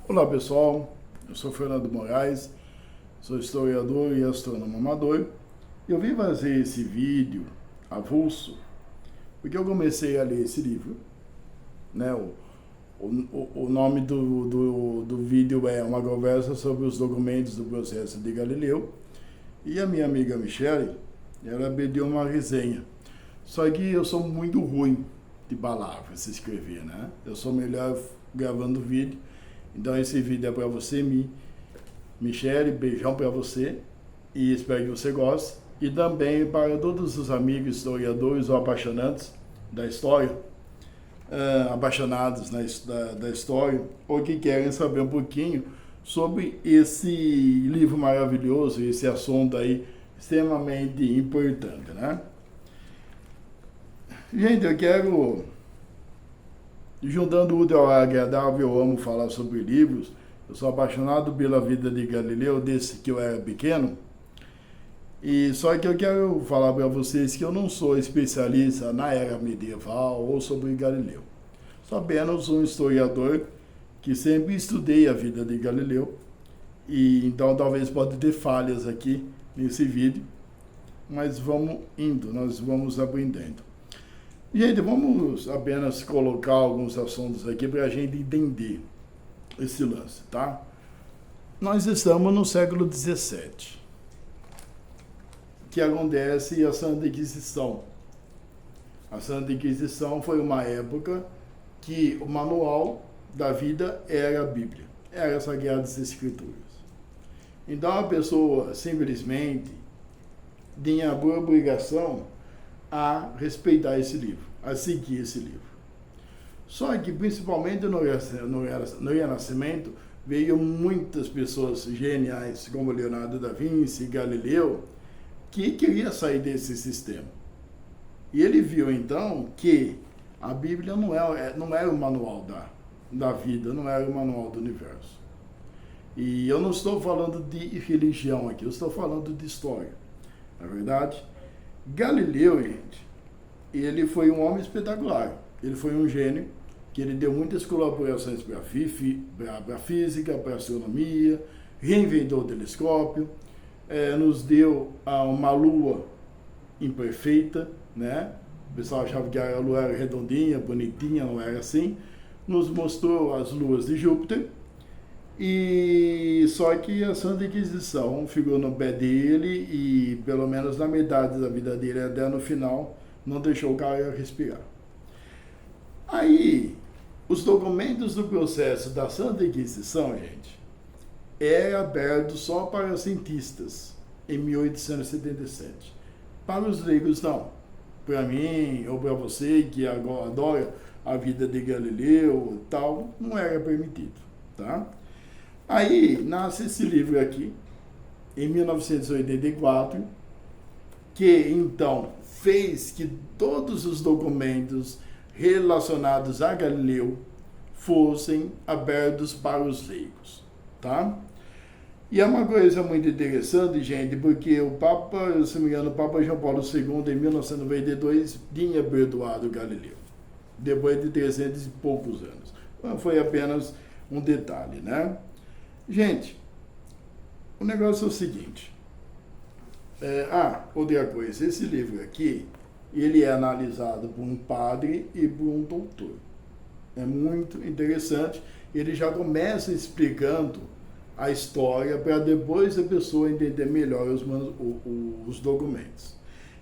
Olá pessoal, eu sou Fernando Moraes, sou historiador e astrônomo amador. Eu vim fazer esse vídeo avulso porque eu comecei a ler esse livro, né? O nome do vídeo é Uma Conversa sobre os Documentos do Processo de Galileu, e a minha amiga Michele, ela pediu uma resenha. Só que eu sou muito ruim de palavras, se escrever, né? Eu sou melhor gravando vídeo. Então esse vídeo é para você, Michele, beijão para você e espero que você goste. E também para todos os amigos historiadores ou apaixonantes da história, apaixonados da história, ou que querem saber um pouquinho sobre esse livro maravilhoso, esse assunto aí extremamente importante, né? Gente, eu quero, juntando o útil ao agradável, eu amo falar sobre livros. Eu sou apaixonado pela vida de Galileu desde que eu era pequeno. E só que eu quero falar para vocês que eu não sou especialista na era medieval ou sobre Galileu. Sou apenas um historiador que sempre estudei a vida de Galileu. E então talvez pode ter falhas aqui nesse vídeo, mas vamos indo, nós vamos aprendendo. Gente, vamos apenas colocar alguns assuntos aqui para a gente entender esse lance, tá? Nós estamos no século XVII, que acontece a Santa Inquisição. A Santa Inquisição foi uma época que o manual da vida era a Bíblia, era as Sagradas Escrituras. Então a pessoa simplesmente tinha por obrigação a respeitar esse livro, a seguir esse livro. Só que, principalmente no Renascimento, veio muitas pessoas geniais, como Leonardo da Vinci e Galileu, que queria sair desse sistema. E ele viu, então, que a Bíblia não era o manual da vida, não era o manual do universo. E eu não estou falando de religião aqui, eu estou falando de história. Na verdade, Galileu, gente, ele foi um homem espetacular. Ele foi um gênio, que ele deu muitas colaborações para a física, para a astronomia, reinventou o telescópio, nos deu uma lua imperfeita, né? O pessoal achava que a lua era redondinha, bonitinha, não era assim. Nos mostrou as luas de Júpiter. E só que a Santa Inquisição ficou no pé dele e pelo menos na metade da vida dele, até no final, não deixou o cara respirar. Aí, os documentos do processo da Santa Inquisição, gente, é aberto só para cientistas em 1877. Para os leigos, não. Para mim ou para você que agora adora a vida de Galileu e tal, não era permitido, tá? Aí nasce esse livro aqui, em 1984, que então fez que todos os documentos relacionados a Galileu fossem abertos para os leigos, tá? E é uma coisa muito interessante, gente, porque o Papa, se não me engano, o Papa João Paulo II, em 1992, tinha perdoado Galileu, depois de 300 e poucos anos. Então, foi apenas um detalhe, né? Gente, o negócio é o seguinte. Outra coisa, esse livro aqui, ele é analisado por um padre e por um doutor. É muito interessante. Ele já começa explicando a história para depois a pessoa entender melhor os documentos.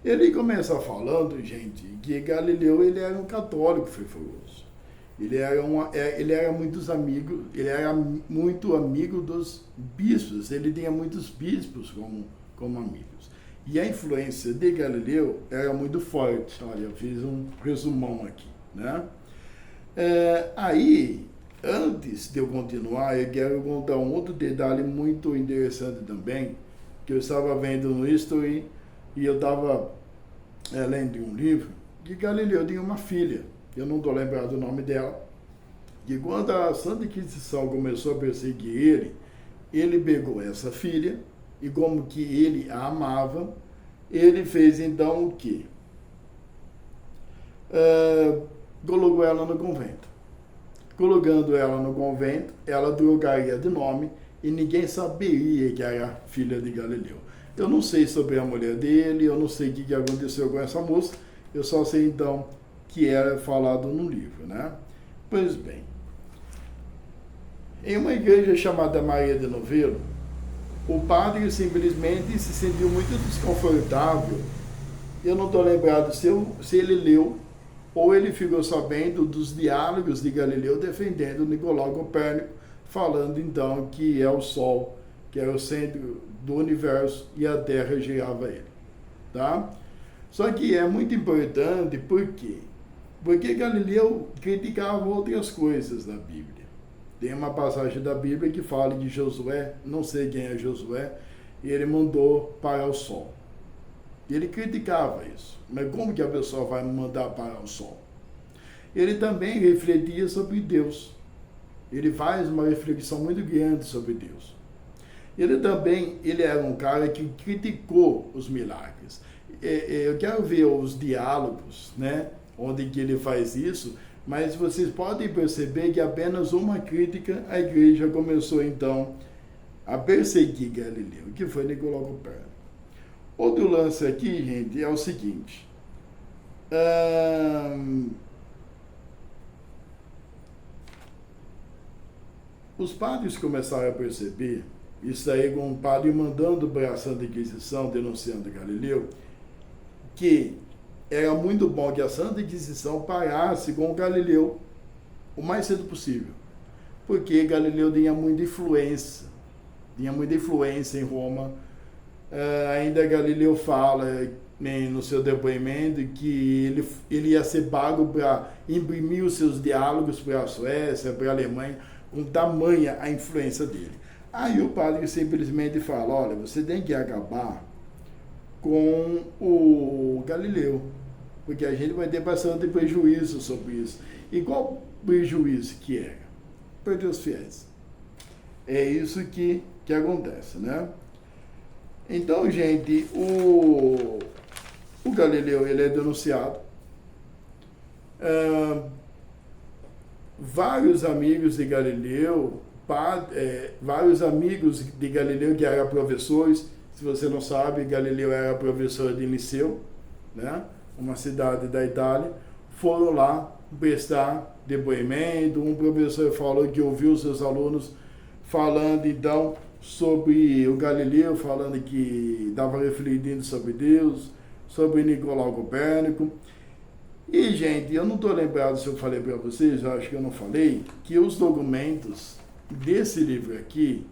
Ele começa falando, gente, que Galileu ele era um católico fervoroso. Ele era muito amigo dos bispos, ele tinha muitos bispos como amigos. E a influência de Galileu era muito forte. Olha, eu fiz um resumão aqui, né? Aí, antes de eu continuar, eu quero contar um outro detalhe muito interessante também, que eu estava vendo no History e eu estava lendo um livro, que Galileu tinha uma filha. Eu não estou lembrado do nome dela, que quando a Santa Inquisição começou a perseguir ele pegou essa filha, e como que ele a amava, ele fez então o quê? Colocou ela no convento. colocando ela no convento, ela trocaria de nome e ninguém saberia que era filha de Galileu. Eu não sei sobre a mulher dele, eu não sei o que aconteceu com essa moça, eu só sei então que era falado no livro, né? Pois bem, em uma igreja chamada Maria de Novelo, o padre simplesmente se sentiu muito desconfortável. Eu não estou lembrado se ele leu ou ele ficou sabendo dos diálogos de Galileu defendendo Nicolau Copérnico, falando então que é o Sol, que é o centro do universo e a Terra girava ele, tá? Só que é muito importante, por quê? Porque Galileu criticava outras coisas da Bíblia. Tem uma passagem da Bíblia que fala de Josué, não sei quem é Josué, e ele mandou parar o sol. Ele criticava isso. Mas como que a pessoa vai mandar parar o sol? Ele também refletia sobre Deus. Ele faz uma reflexão muito grande sobre Deus. Ele era um cara que criticou os milagres. Eu quero ver os diálogos, né, onde que ele faz isso, mas vocês podem perceber que apenas uma crítica a igreja começou então a perseguir Galileu, que foi Nicolau Copérnico. Outro lance aqui, gente, é o seguinte. Os padres começaram a perceber, isso aí com um padre mandando para a Santa Inquisição, denunciando Galileu, que era muito bom que a Santa Inquisição parasse com Galileu o mais cedo possível, porque Galileu tinha muita influência em Roma. Ainda Galileu fala no seu depoimento que ele ia ser pago para imprimir os seus diálogos para a Suécia, para a Alemanha, com tamanha a influência dele. Aí o padre simplesmente fala, olha, você tem que acabar com o Galileu, porque a gente vai ter bastante prejuízo sobre isso. E qual prejuízo que era? Perder os fiéis. É isso que acontece, né? Então, gente, o Galileu, ele é denunciado. Vários amigos de Galileu, que eram professores, se você não sabe, Galileu era professor de Liceu, né? Uma cidade da Itália, foram lá prestar depoimento. Um professor falou que ouviu seus alunos falando então sobre o Galileu, falando que estava refletindo sobre Deus, sobre Nicolau Copérnico. E, gente, eu não estou lembrado se eu falei para vocês, eu acho que eu não falei, que os documentos desse livro aqui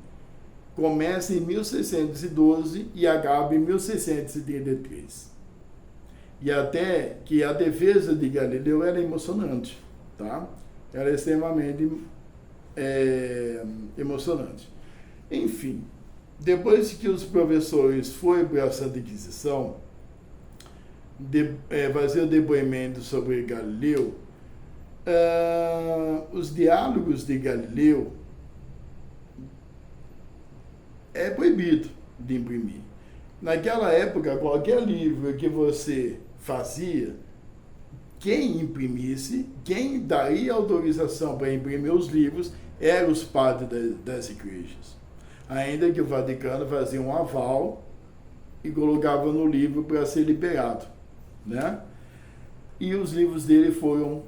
começam em 1612 e acabam em 1633. E até que a defesa de Galileu era emocionante, tá? Era extremamente emocionante. Enfim, depois que os professores foram para a Santa Inquisição fazer o depoimento sobre Galileu, os diálogos de Galileu é proibido de imprimir. Naquela época, qualquer livro que você fazia, quem imprimisse, quem daria autorização para imprimir os livros, eram os padres das igrejas. Ainda que o Vaticano fazia um aval e colocava no livro para ser liberado, né? E os livros dele foram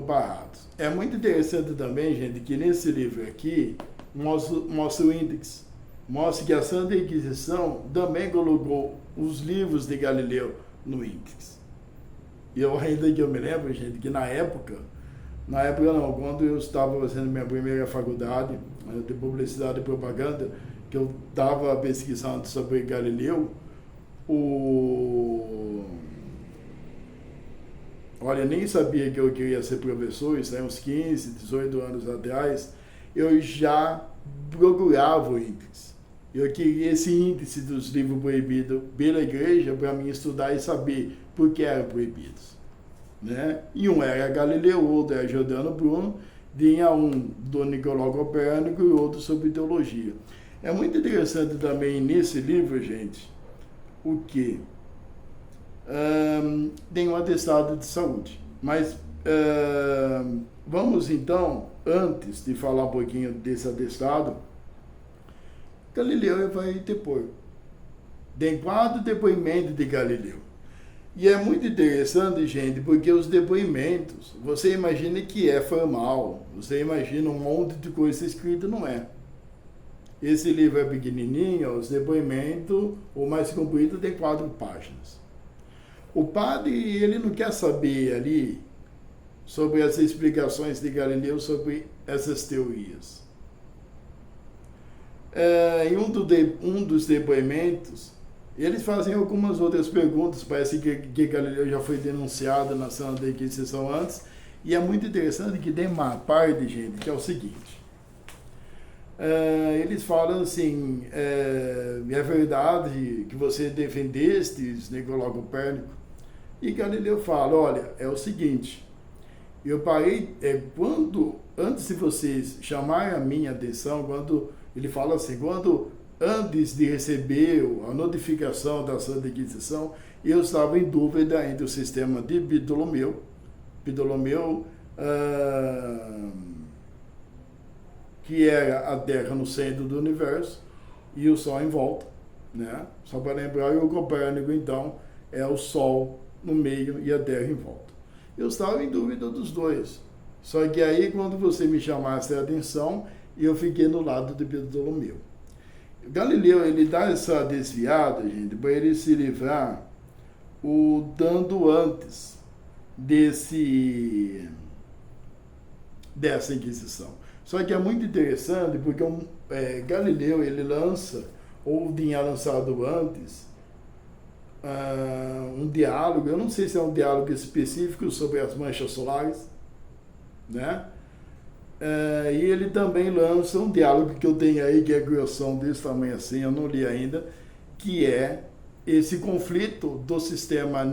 barrados. É muito interessante também, gente, que nesse livro aqui mostra o índex, mostra que a Santa Inquisição também colocou os livros de Galileu no índex. E eu me lembro, gente, que na época não, quando eu estava fazendo minha primeira faculdade de publicidade e propaganda, que eu estava pesquisando sobre Galileu, olha, eu nem sabia que eu queria ser professor, isso aí uns 15, 18 anos atrás, eu já procurava o índice. Eu queria esse índice dos livros proibidos pela igreja para mim estudar e saber por que eram proibidos, né? E um era Galileu, outro era Giordano Bruno, tinha um do Nicolau Copérnico e outro sobre teologia. É muito interessante também nesse livro, gente, o que? Tem um atestado de saúde, mas vamos então, antes de falar um pouquinho desse atestado, Galileu vai depor. Tem 4 depoimentos de Galileu. E é muito interessante, gente, porque os depoimentos, você imagina que é formal, você imagina um monte de coisa escrita, não é. Esse livro é pequenininho, os depoimentos, o mais comprido tem 4 páginas. O padre, ele não quer saber ali sobre as explicações de Galileu sobre essas teorias. Em um dos depoimentos, eles fazem algumas outras perguntas, parece que Galileu já foi denunciado na sala da Inquisição antes, e é muito interessante que tem uma parte, gente, que é o seguinte. Eles falam assim, é verdade que você defendestes Nicolau Copérnico? E Galileu fala, olha, é o seguinte, eu parei, antes de vocês chamarem a minha atenção, ele fala assim, antes de receber a notificação da Santa Inquisição, eu estava em dúvida entre o sistema de Ptolomeu, que era a Terra no centro do universo e o Sol em volta, né? Só para lembrar, e o Copérnico, então, é o Sol no meio e a Terra em volta. Eu estava em dúvida dos dois. Só que aí, quando você me chamasse a atenção, eu fiquei no lado de Ptolomeu. Galileu, ele dá essa desviada, gente, para ele se livrar dando antes dessa Inquisição. Só que é muito interessante, porque Galileu, ele lança, ou tinha lançado antes, um diálogo, eu não sei se é um diálogo específico sobre as manchas solares, né? E ele também lança um diálogo que eu tenho aí, que é grossão desse tamanho assim, eu não li ainda, que é esse conflito do sistema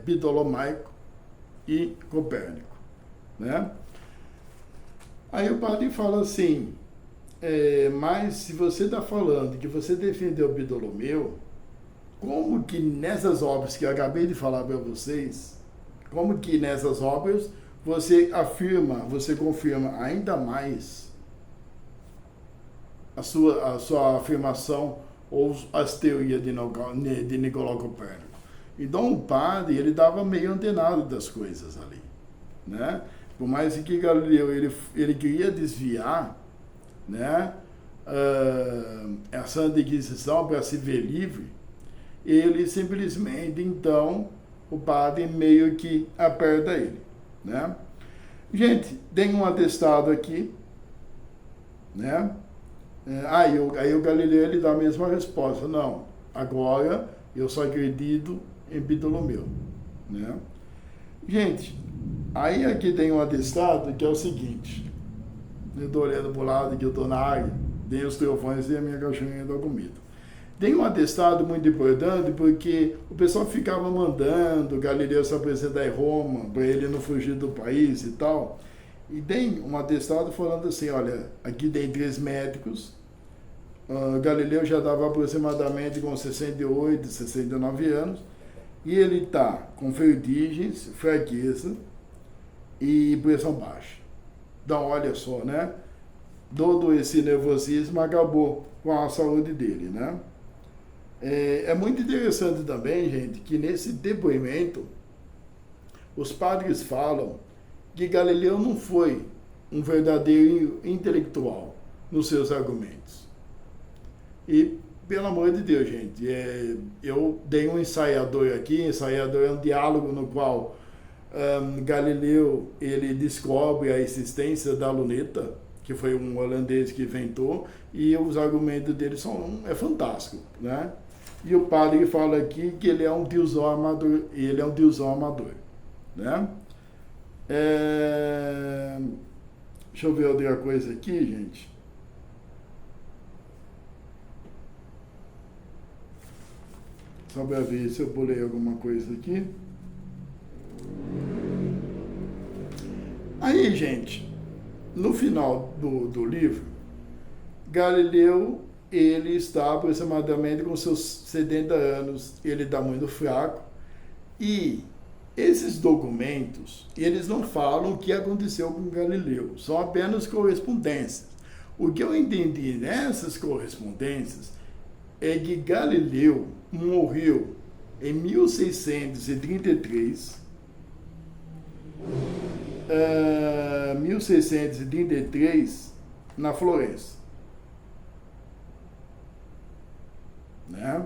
ptolomaico e Copérnico, né? Aí o padre fala assim, mas se você está falando que você defendeu Ptolomeu, como que nessas obras que eu acabei de falar para vocês, como que nessas obras você confirma ainda mais a sua afirmação ou as teorias de Nicolau Copérnico? Então o padre, ele estava meio antenado das coisas ali, né? Por mais que Galileu ele queria desviar, né, a Santa Inquisição para se ver livre, ele simplesmente, então, o padre meio que aperta ele, né? Gente, tem um atestado aqui, né? Aí o Galileu, ele dá a mesma resposta, não, agora eu só acredito em Ptolomeu, né? Gente, aí aqui tem um atestado que é o seguinte, eu estou olhando para o lado que eu estou na área, tem os trovões e a minha caixinha da comida. Tem um atestado muito importante porque o pessoal ficava mandando Galileu se apresentar em Roma para ele não fugir do país e tal. E tem um atestado falando assim, olha, aqui tem 3 médicos, Galileu já estava aproximadamente com 68, 69 anos, e ele está com vertigens, fraqueza e pressão baixa. Então, olha só, né? Todo esse nervosismo acabou com a saúde dele, né? É muito interessante também, gente, que nesse depoimento os padres falam que Galileu não foi um verdadeiro intelectual nos seus argumentos. E, pelo amor de Deus, gente, eu dei um ensaiador aqui, ensaiador é um diálogo no qual Galileu, ele descobre a existência da luneta, que foi um holandês que inventou, e os argumentos dele é fantástico, né? E o padre fala aqui que ele é um tiozão amador, né? Deixa eu ver outra coisa aqui, gente. Só para ver se eu pulei alguma coisa aqui. Aí, gente, no final do livro, Galileu, ele está aproximadamente com seus 70 anos, ele está muito fraco, e Esses documentos, eles não falam o que aconteceu com Galileu, são apenas correspondências. O que eu entendi nessas correspondências é que Galileu morreu em 1633 na Florença, né?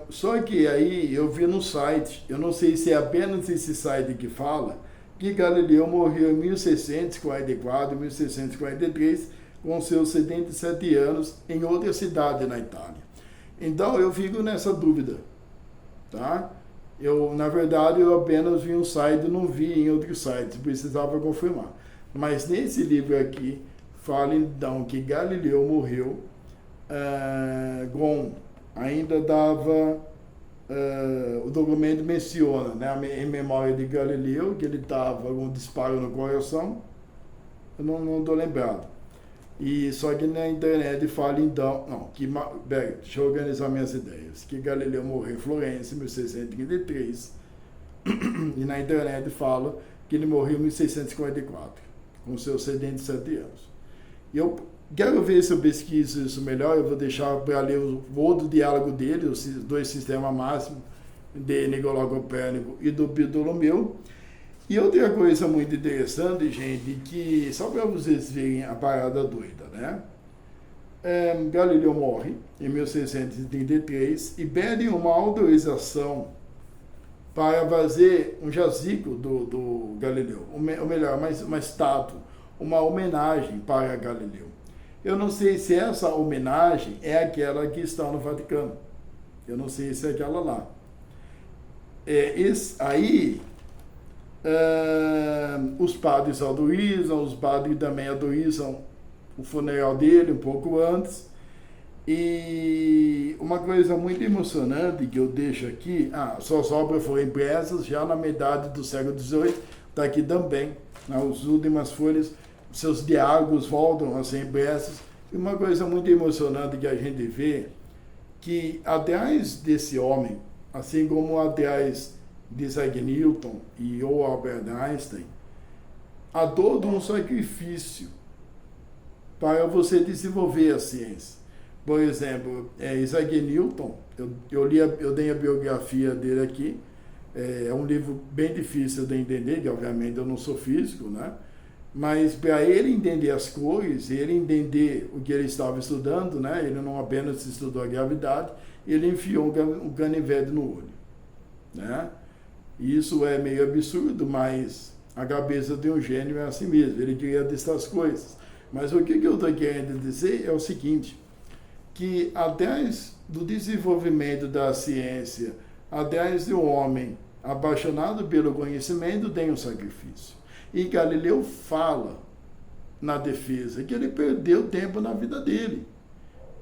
Só que aí eu vi no site, eu não sei se é apenas esse site que fala, que Galileu morreu em 1644, 1643, com seus 77 anos, em outra cidade na Itália. Então eu fico nessa dúvida, tá? Na verdade, eu apenas vi um site, não vi em outros sites, precisava confirmar. Mas nesse livro aqui, fala então que Galileu morreu ainda dava, o documento menciona, né, em memória de Galileu, que ele estava com um disparo no coração, eu não estou lembrado. E só que na internet fala então, deixa eu organizar minhas ideias, que Galileu morreu em Florença em 1633, e na internet fala que ele morreu em 1644, com seus 77 anos. E eu quero ver se eu pesquiso isso melhor, eu vou deixar para ler o outro diálogo dele, os dois sistemas máximos, de Nicolau Copérnico e do Ptolomeu. E outra coisa muito interessante, gente, que só para vocês verem a parada doida, né? Galileu morre em 1633 e pede uma autorização para fazer um jazigo do Galileu, ou melhor, uma estátua, uma homenagem para Galileu. Eu não sei se essa homenagem é aquela que está no Vaticano. Eu não sei se é aquela lá. Os padres autorizam, os padres também autorizam o funeral dele um pouco antes. E uma coisa muito emocionante que eu deixo aqui, suas obras foram impressas já na metade do século XVIII, está aqui também, nas últimas folhas, seus diálogos voltam a ser impressos. E uma coisa muito emocionante que a gente vê, que atrás desse homem, assim como atrás de Isaac Newton e ou Albert Einstein, há todo um sacrifício para você desenvolver a ciência. Por exemplo, Isaac Newton, eu dei a biografia dele aqui, é um livro bem difícil de entender, que obviamente eu não sou físico, né? Mas para ele entender as cores, ele entender o que ele estava estudando, né? Ele não apenas estudou a gravidade, ele enfiou um canivete no olho, né? Isso é meio absurdo, mas a cabeça de um gênio é assim mesmo, ele queria testar as coisas. Mas o que eu estou querendo dizer é o seguinte, que atrás do desenvolvimento da ciência, atrás de um homem apaixonado pelo conhecimento, tem um sacrifício. E Galileu fala na defesa que ele perdeu tempo na vida dele,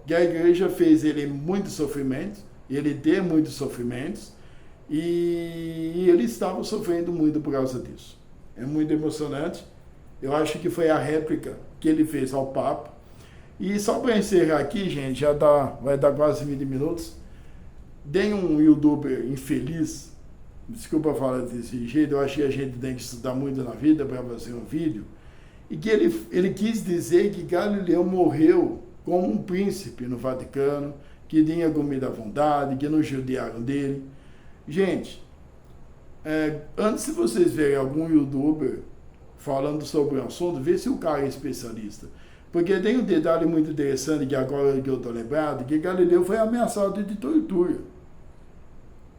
que a igreja fez ele muitos sofrimentos, ele ter muitos sofrimentos, e ele estava sofrendo muito por causa disso. É muito emocionante. Eu acho que foi a réplica que ele fez ao Papa. E só para encerrar aqui, gente, vai dar quase 20 minutos. Tem um youtuber infeliz, desculpa falar desse jeito, eu acho que a gente tem que estudar muito na vida para fazer um vídeo, e que ele quis dizer que Galileu morreu como um príncipe no Vaticano, que tinha comida à vontade, que não judiaram dele. Gente, antes de vocês verem algum youtuber falando sobre o assunto, vê se o cara é especialista. Porque tem um detalhe muito interessante, que agora que eu estou lembrado, que Galileu foi ameaçado de tortura.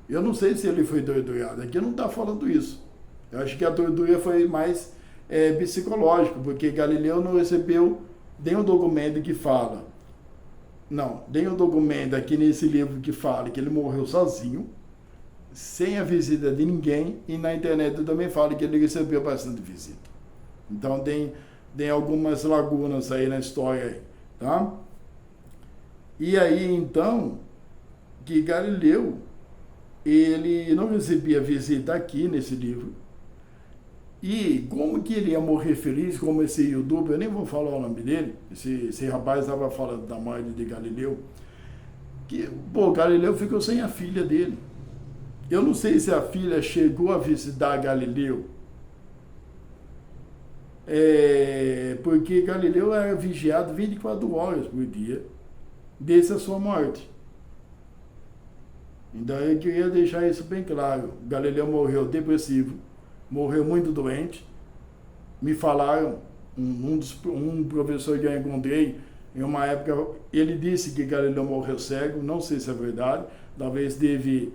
Eu não sei se ele foi torturado, aqui não está falando isso. Eu acho que a tortura foi mais psicológica, porque Galileu não recebeu nenhum documento que fala. Não, tem um documento aqui nesse livro que fala que ele morreu sozinho, sem a visita de ninguém, e na internet também fala que ele recebeu bastante visita. Então tem algumas lagunas aí na história, aí, tá? E aí, então, que Galileu, ele não recebia visita aqui nesse livro, e como que ele ia morrer feliz, como esse youtuber, eu nem vou falar o nome dele, esse rapaz estava falando da morte de Galileu, que, Galileu ficou sem a filha dele. Eu não sei se a filha chegou a visitar Galileu, porque Galileu era vigiado 24 horas por dia, desde a sua morte. Então eu queria deixar isso bem claro. Galileu morreu depressivo, morreu muito doente. Me falaram, um professor que eu encontrei, em uma época, ele disse que Galileu morreu cego, não sei se é verdade, talvez teve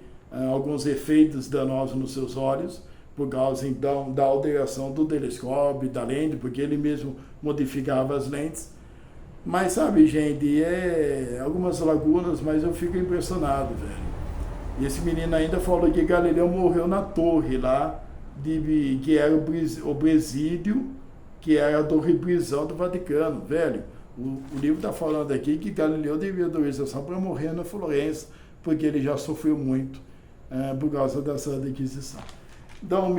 alguns efeitos danosos nos seus olhos, por causa então da alteração do telescópio, da lente, porque ele mesmo modificava as lentes. Mas sabe, gente, algumas lagunas, mas eu fico impressionado, velho. E esse menino ainda falou que Galileu morreu na torre lá, que era o presídio, que era a torre prisão do Vaticano, velho. O livro está falando aqui que Galileu devia autorização para morrer na Florença, porque ele já sofreu muito por causa da Santa Inquisição. Então,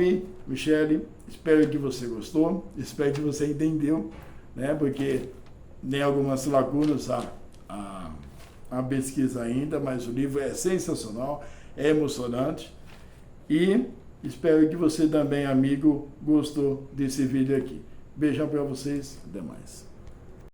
Michele, espero que você gostou, espero que você entendeu, né? Porque tem algumas lacunas a pesquisa ainda, mas o livro é sensacional, é emocionante. E espero que você também, amigo, gostou desse vídeo aqui. Beijão para vocês, até mais.